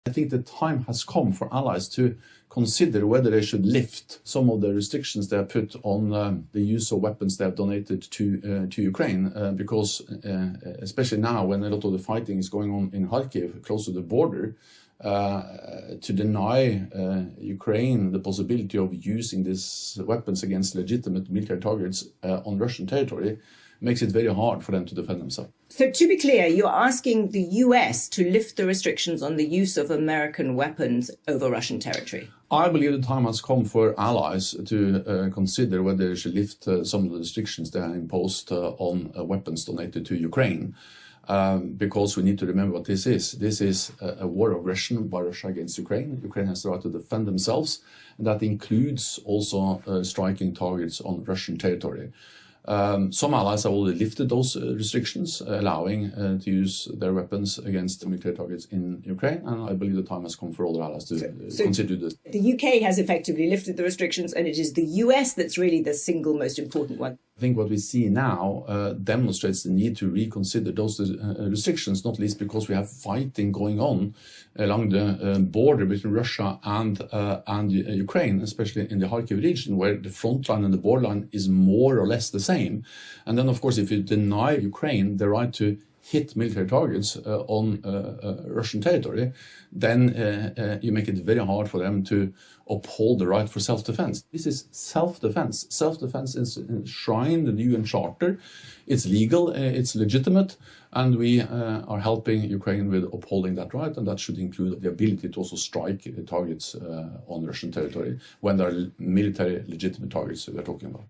I think the time has come for allies to consider whether they should lift some of the restrictions they have put on the use of weapons they have donated to Ukraine, because especially now when a lot of the fighting is going on in Kharkiv, close to the border, to deny Ukraine the possibility of using these weapons against legitimate military targets on Russian territory makes it very hard for them to defend themselves. So to be clear, you're asking the US to lift the restrictions on the use of American weapons over Russian territory? I believe the time has come for allies to consider whether they should lift some of the restrictions they have imposed on weapons donated to Ukraine. Because we need to remember what this is. This is a war of aggression by Russia against Ukraine. Ukraine has the right to defend themselves, and that includes also striking targets on Russian territory. Some allies have already lifted those restrictions, allowing to use their weapons against military targets in Ukraine, and I believe the time has come for other allies to consider this. The UK has effectively lifted the restrictions, and it is the US that's really the single most important one. I think what we see now demonstrates the need to reconsider those restrictions, not least because we have fighting going on along the border between Russia and Ukraine, especially in the Kharkiv region, where the front line and the borderline is more or less the same. And then, of course, if you deny Ukraine the right to hit military targets on Russian territory, then you make it very hard for them to uphold the right for self-defense. This is self-defense. Self-defense is enshrined in the UN Charter. It's legal, it's legitimate, and we are helping Ukraine with upholding that right, and that should include the ability to also strike targets on Russian territory when there are military legitimate targets we're talking about.